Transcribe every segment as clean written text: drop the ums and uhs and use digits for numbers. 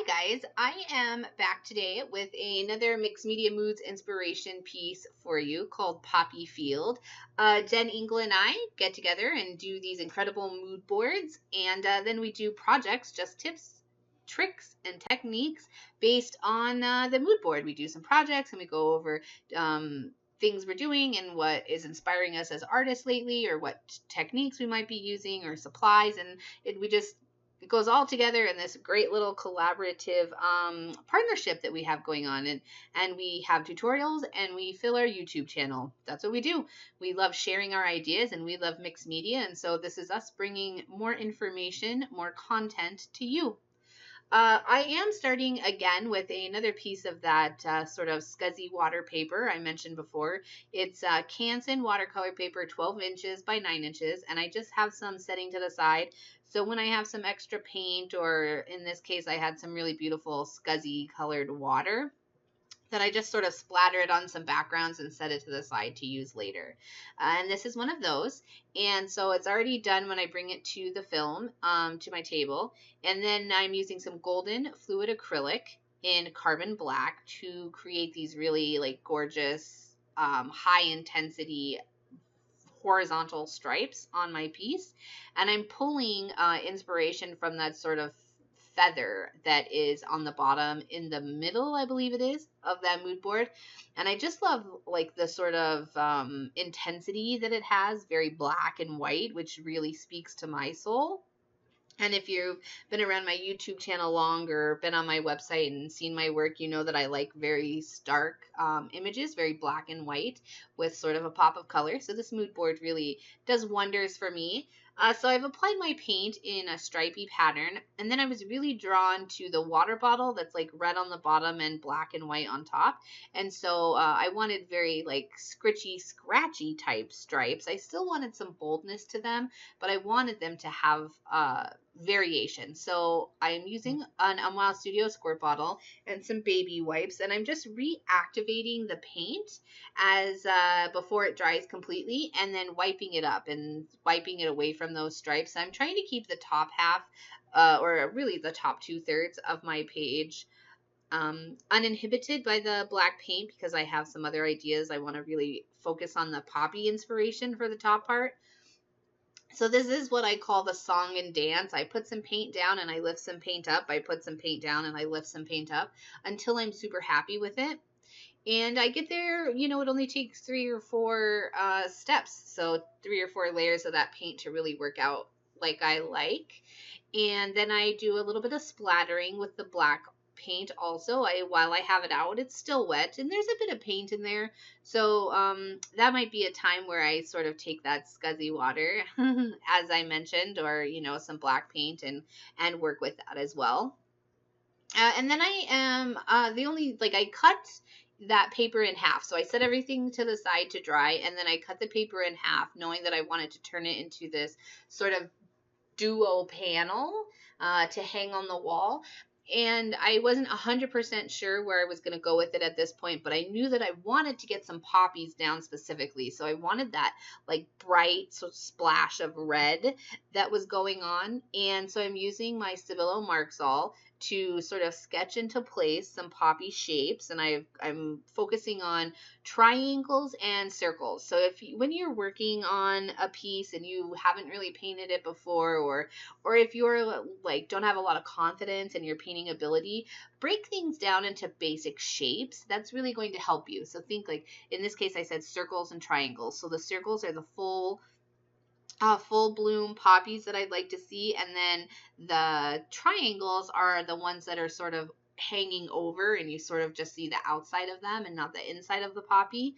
Hi guys, I am back today with another mixed media moods inspiration piece for you called Poppy Field. Jen Engel and I get together and do these incredible mood boards, and then we do projects, just tips, tricks, and techniques based on the mood board. We do some projects and we go over things we're doing and what is inspiring us as artists lately, or what techniques we might be using, or supplies, and we just it goes all together in this great little collaborative partnership that we have going on, and we have tutorials and we fill our YouTube channel. That's what we do. We love sharing our ideas and we love mixed media, and so this is us bringing more information, more content to you. I am starting again with another piece of that sort of scuzzy water paper I mentioned before. It's Canson watercolor paper, 12 inches by 9 inches, and I just have some setting to the side. So when I have some extra paint, or in this case, I had some really beautiful scuzzy colored water, that I just sort of splatter it on some backgrounds and set it to the side to use later. And this is one of those. And so it's already done when I bring it to the film, to my table. And then I'm using some golden fluid acrylic in carbon black to create these really like gorgeous, high intensity horizontal stripes on my piece. And I'm pulling inspiration from that sort of feather that is on the bottom in the middle, I believe it is, of that mood board. And I just love like the sort of intensity that it has, very black and white, which really speaks to my soul. And if you've been around my YouTube channel long, or been on my website and seen my work, you know that I like very stark images, very black and white with sort of a pop of color. So this mood board really does wonders for me. So I've applied my paint in a stripy pattern, and then I was really drawn to the water bottle that's like red on the bottom and black and white on top. And so I wanted very like scritchy, scratchy type stripes. I still wanted some boldness to them, but I wanted them to have variation. So I'm using an Unwild Studio squirt bottle and some baby wipes, and I'm just reactivating the paint as before it dries completely, and then wiping it up and wiping it away from those stripes. I'm trying to keep the top half, or really the top 2/3 of my page uninhibited by the black paint, because I have some other ideas. I want to really focus on the poppy inspiration for the top part. So this is what I call the song and dance. I put some paint down and I lift some paint up. I put some paint down and I lift some paint up until I'm super happy with it. And I get there, it only takes 3 or 4 steps. So 3 or 4 layers of that paint to really work out like I like. And then I do a little bit of splattering with the black paint also. While I have it out, it's still wet and there's a bit of paint in there. So that might be a time where I sort of take that scuzzy water, as I mentioned, or, some black paint, and work with that as well. And then I am I cut that paper in half. So I set everything to the side to dry, and then I cut the paper in half, knowing that I wanted to turn it into this sort of duo panel to hang on the wall. And I wasn't 100% sure where I was going to go with it at this point, but I knew that I wanted to get some poppies down specifically. So I wanted that like bright splash of red that was going on. And so I'm using my Stabilo Marxol to sort of sketch into place some poppy shapes, and I'm focusing on triangles and circles. So when you're working on a piece and you haven't really painted it before, or if you're like don't have a lot of confidence in your painting ability, break things down into basic shapes. That's really going to help you. So think like in this case I said circles and triangles. So the circles are the full bloom poppies that I'd like to see, and then the triangles are the ones that are sort of hanging over, and you sort of just see the outside of them and not the inside of the poppy.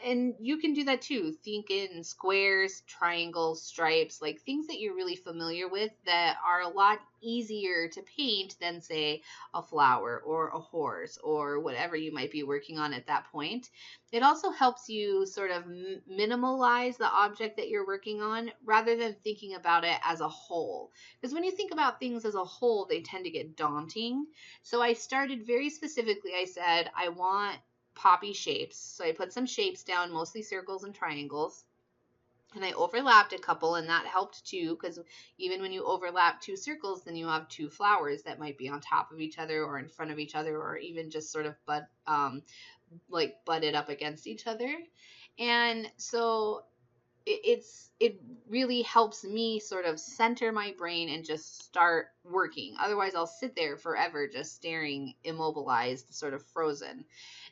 And you can do that too. Think in squares, triangles, stripes, like things that you're really familiar with that are a lot easier to paint than, say, a flower or a horse or whatever you might be working on at that point. It also helps you sort of minimalize the object that you're working on rather than thinking about it as a whole. Because when you think about things as a whole, they tend to get daunting. So I started very specifically. I said, I want poppy shapes. So I put some shapes down, mostly circles and triangles. And I overlapped a couple, and that helped too, because even when you overlap two circles, then you have two flowers that might be on top of each other or in front of each other, or even just sort of butted up against each other. And so it really helps me sort of center my brain and just start working. Otherwise, I'll sit there forever just staring, immobilized, sort of frozen.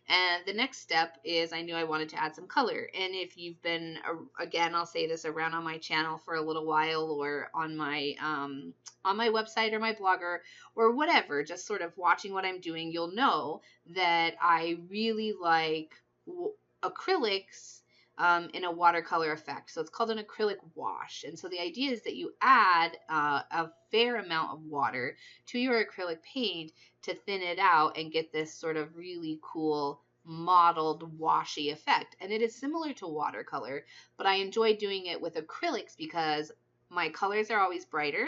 And the next step is I knew I wanted to add some color. And if you've been, again, I'll say this, around on my channel for a little while, or on my website or my blogger or whatever, just sort of watching what I'm doing, you'll know that I really like acrylics in a watercolor effect. So it's called an acrylic wash. And so the idea is that you add a fair amount of water to your acrylic paint to thin it out and get this sort of really cool mottled washy effect. And it is similar to watercolor, but I enjoy doing it with acrylics because my colors are always brighter,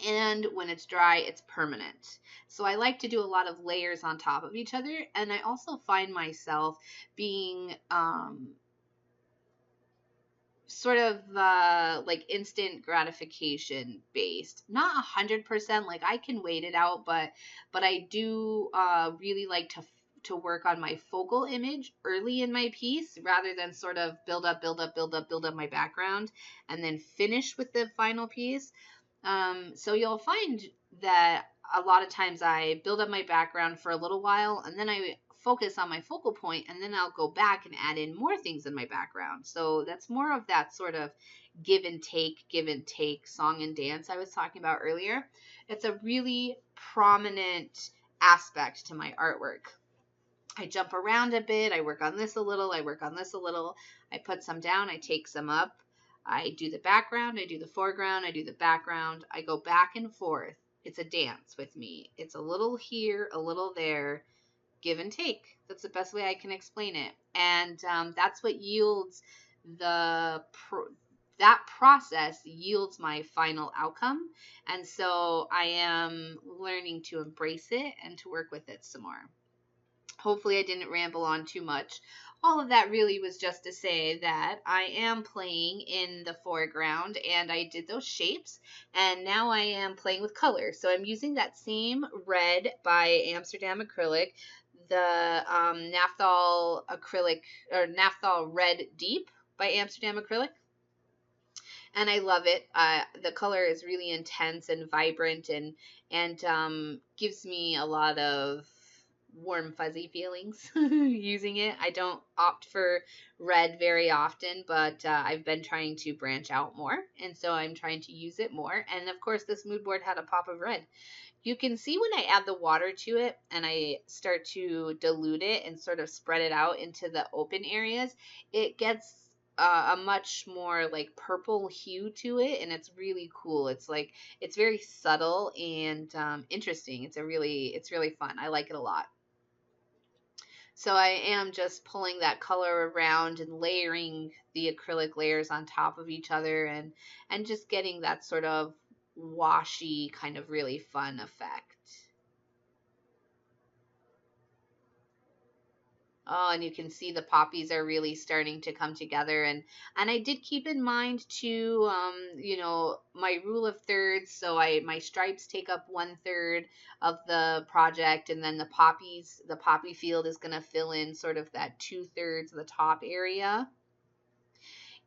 and when it's dry, it's permanent. So I like to do a lot of layers on top of each other, and I also find myself being sort of like instant gratification based. Not 100%, like I can wait it out, but I do really like to work on my focal image early in my piece, rather than sort of build up my background and then finish with the final piece. So you'll find that a lot of times I build up my background for a little while, and then I focus on my focal point, and then I'll go back and add in more things in my background. So that's more of that sort of give and take song and dance I was talking about earlier. It's a really prominent aspect to my artwork. I jump around a bit. I work on this a little. I work on this a little. I put some down. I take some up. I do the background. I do the foreground. I do the background. I go back and forth. It's a dance with me. It's a little here, a little there, give and take. That's the best way I can explain it. And that's what yields that process yields my final outcome. And so I am learning to embrace it and to work with it some more. Hopefully I didn't ramble on too much. All of that really was just to say that I am playing in the foreground, and I did those shapes, and now I am playing with color. So I'm using that same red by Amsterdam Acrylic, the Naphthol Acrylic, or Naphthol Red Deep by Amsterdam Acrylic. And I love it. The color is really intense and vibrant, and gives me a lot of warm fuzzy feelings using it. I don't opt for red very often, but I've been trying to branch out more, and so I'm trying to use it more. And of course, this mood board had a pop of red. You can see when I add the water to it and I start to dilute it and sort of spread it out into the open areas, it gets a much more like purple hue to it, and it's really cool. It's like, it's very subtle and interesting. It's really fun. I like it a lot. So I am just pulling that color around and layering the acrylic layers on top of each other, and just getting that sort of washy kind of really fun effect. Oh, and you can see the poppies are really starting to come together. And I did keep in mind too, my rule of thirds. So my stripes take up 1/3 of the project, and then the poppy field is going to fill in sort of that 2/3 of the top area.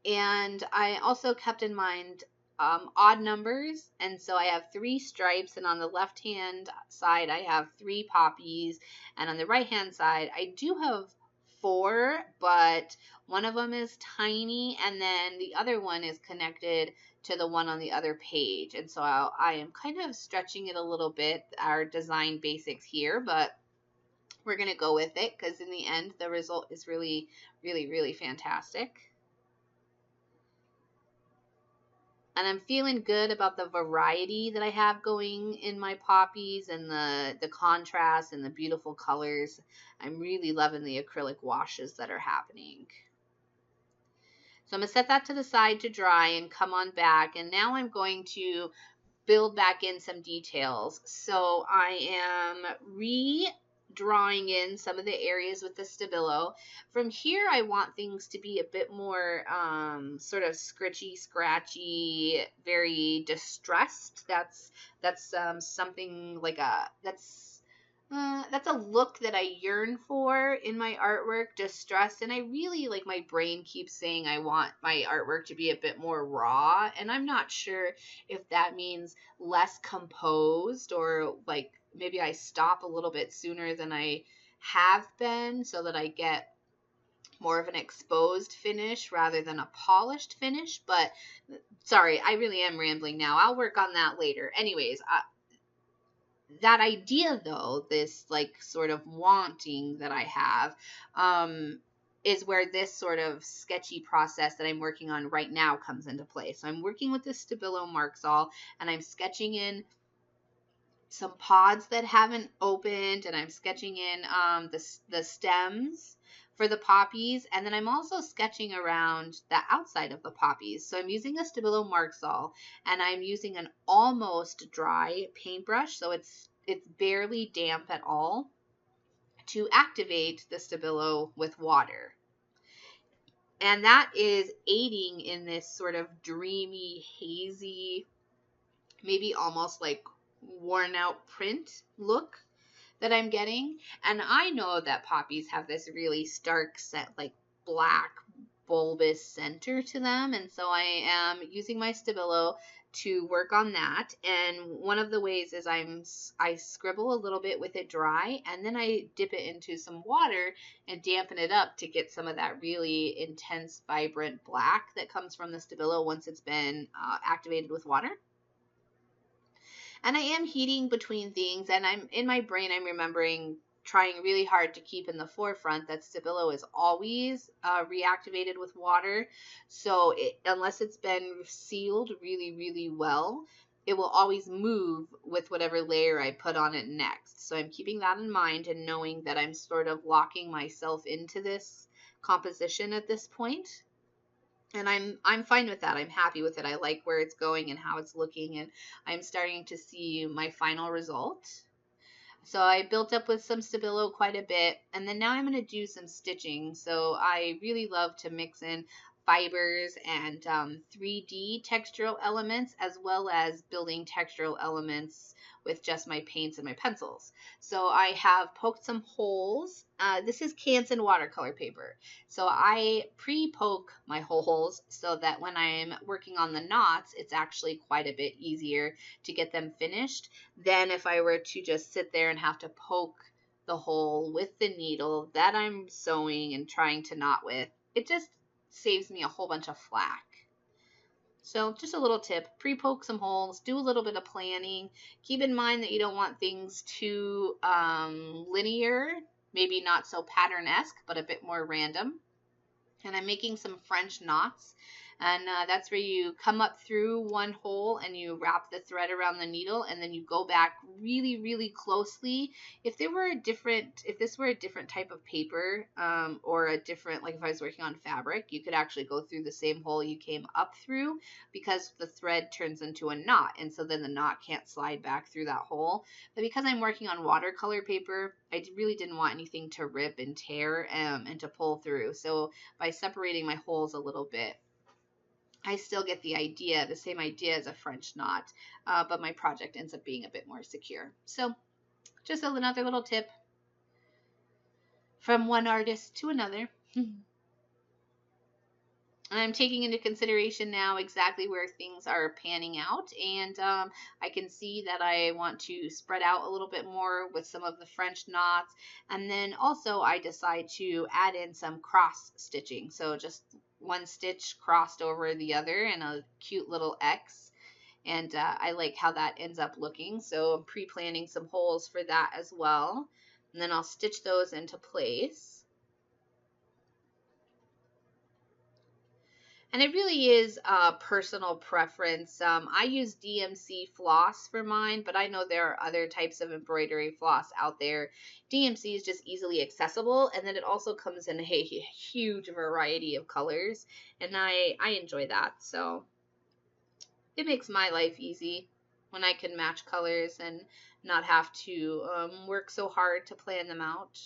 And I also kept in mind odd numbers, and so I have 3 stripes, and on the left hand side I have 3 poppies, and on the right hand side I do have 4, but one of them is tiny, and then the other one is connected to the one on the other page. And so I am kind of stretching it a little bit, our design basics here, but we're going to go with it because in the end the result is really, really, really fantastic. And I'm feeling good about the variety that I have going in my poppies, and the contrast and the beautiful colors. I'm really loving the acrylic washes that are happening. So I'm going to set that to the side to dry and come on back. And now I'm going to build back in some details. So I am drawing in some of the areas with the Stabilo. From here, I want things to be a bit more sort of scritchy, scratchy, very distressed. That's something like that's a look that I yearn for in my artwork, distressed. And I really, like, my brain keeps saying I want my artwork to be a bit more raw. And I'm not sure if that means less composed, or like maybe I stop a little bit sooner than I have been so that I get more of an exposed finish rather than a polished finish. But sorry, I really am rambling now. I'll work on that later. Anyways, that idea, though, this like sort of wanting that I have, is where this sort of sketchy process that I'm working on right now comes into play. So I'm working with this Stabilo Marxol, and I'm sketching in some pods that haven't opened, and I'm sketching in the stems for the poppies, and then I'm also sketching around the outside of the poppies. So I'm using a Stabilo Marxol, and I'm using an almost dry paintbrush, so it's barely damp at all, to activate the Stabilo with water. And that is aiding in this sort of dreamy, hazy, maybe almost like worn out print look that I'm getting. And I know that poppies have this really stark set, like black bulbous center to them, and so I am using my Stabilo to work on that. And one of the ways is I scribble a little bit with it dry, and then I dip it into some water and dampen it up to get some of that really intense, vibrant black that comes from the Stabilo once it's been activated with water. And I am heating between things, and I'm in my brain, I'm remembering trying really hard to keep in the forefront that Stabilo is always reactivated with water. So unless it's been sealed really, really well, it will always move with whatever layer I put on it next. So I'm keeping that in mind and knowing that I'm sort of locking myself into this composition at this point. And I'm fine with that. I'm happy with it. I like where it's going and how it's looking, and I'm starting to see my final result. So I built up with some Stabilo quite a bit, and then now I'm going to do some stitching. So I really love to mix in fibers and 3D textural elements, as well as building textural elements with just my paints and my pencils. So I have poked some holes. This is Canson watercolor paper. So I pre-poke my holes so that when I'm working on the knots, it's actually quite a bit easier to get them finished than if I were to just sit there and have to poke the hole with the needle that I'm sewing and trying to knot with. It just saves me a whole bunch of flack. So just a little tip, pre-poke some holes, do a little bit of planning. Keep in mind that you don't want things too linear, maybe not so pattern-esque, but a bit more random. And I'm making some French knots. And that's where you come up through one hole and you wrap the thread around the needle, and then you go back really, really closely. If this were a different type of paper, or a different, like if I was working on fabric, you could actually go through the same hole you came up through, because the thread turns into a knot, and so then the knot can't slide back through that hole. But because I'm working on watercolor paper, I really didn't want anything to rip and tear and to pull through. So by separating my holes a little bit, I still get the same idea as a French knot, but my project ends up being a bit more secure. So just another little tip from one artist to another. I'm taking into consideration now exactly where things are panning out, and I can see that I want to spread out a little bit more with some of the French knots, and then also I decide to add in some cross stitching, so just one stitch crossed over the other and a cute little X, and I like how that ends up looking, so I'm pre-planning some holes for that as well, and then I'll stitch those into place. And it really is a personal preference. I use DMC floss for mine, but I know there are other types of embroidery floss out there. DMC is just easily accessible, and then it also comes in a huge variety of colors, and I enjoy that. So it makes my life easy. when I can match colors and not have to work so hard to plan them out.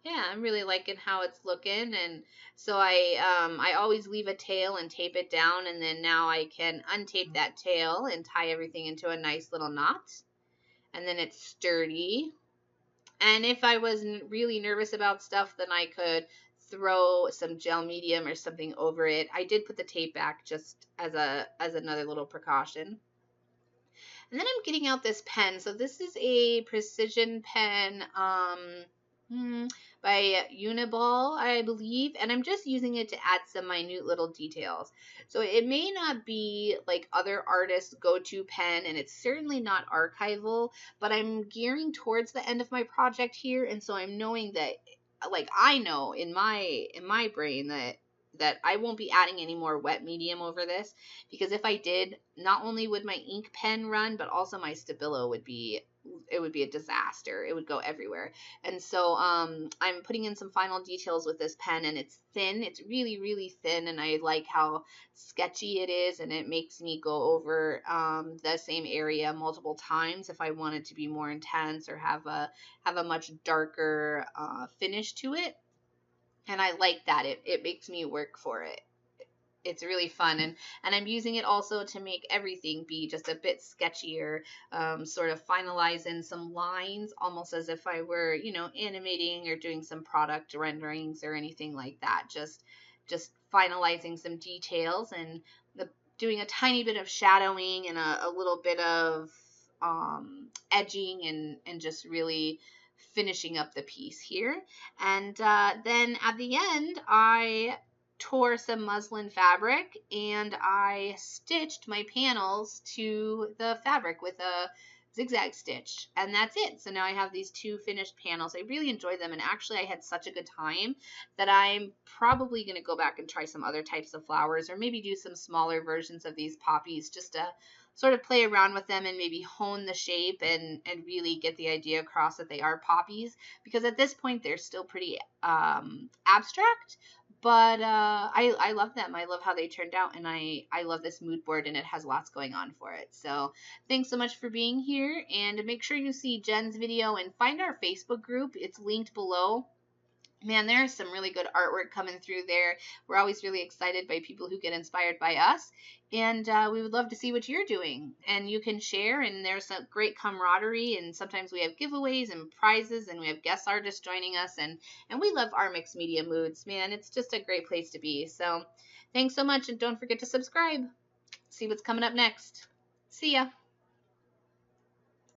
Yeah, I'm really liking how it's looking, and so I always leave a tail and tape it down, and then now I can untape that tail and tie everything into a nice little knot, and then it's sturdy. And if I was really nervous about stuff, then I could throw some gel medium or something over it. I did put the tape back just as another little precaution. And then I'm getting out this pen. So this is a precision pen by Uniball, I believe. And I'm just using it to add some minute little details. So it may not be like other artists' go-to pen, and it's certainly not archival, but I'm gearing towards the end of my project here. And so I'm knowing that, like, I know in my brain that I won't be adding any more wet medium over this, because if I did, not only would my ink pen run, but also my Stabilo would be a disaster. It would go everywhere. And so I'm putting in some final details with this pen, and it's thin. It's really, really thin, and I like how sketchy it is, and it makes me go over the same area multiple times if I want it to be more intense or have a much darker finish to it. And I like that. It makes me work for it. It's really fun, and I'm using it also to make everything be just a bit sketchier, sort of finalize in some lines, almost as if I were, you know, animating or doing some product renderings or anything like that. Just finalizing some details and doing a tiny bit of shadowing and a little bit of edging and just really finishing up the piece here. And then at the end, I tore some muslin fabric and I stitched my panels to the fabric with a zigzag stitch, and that's it. So now I have these two finished panels. I really enjoyed them, and actually I had such a good time that I'm probably going to go back and try some other types of flowers, or maybe do some smaller versions of these poppies just to sort of play around with them and maybe hone the shape and really get the idea across that they are poppies, because at this point they're still pretty abstract. But I love them. I love how they turned out, and I love this mood board, and it has lots going on for it. So thanks so much for being here, and make sure you see Jen's video and find our Facebook group. It's linked below. Man, there's some really good artwork coming through there. We're always really excited by people who get inspired by us, and we would love to see what you're doing. And you can share, and there's a great camaraderie, and sometimes we have giveaways and prizes, and we have guest artists joining us, and we love our mixed media moods. Man, it's just a great place to be. So thanks so much, and don't forget to subscribe. See what's coming up next. See ya.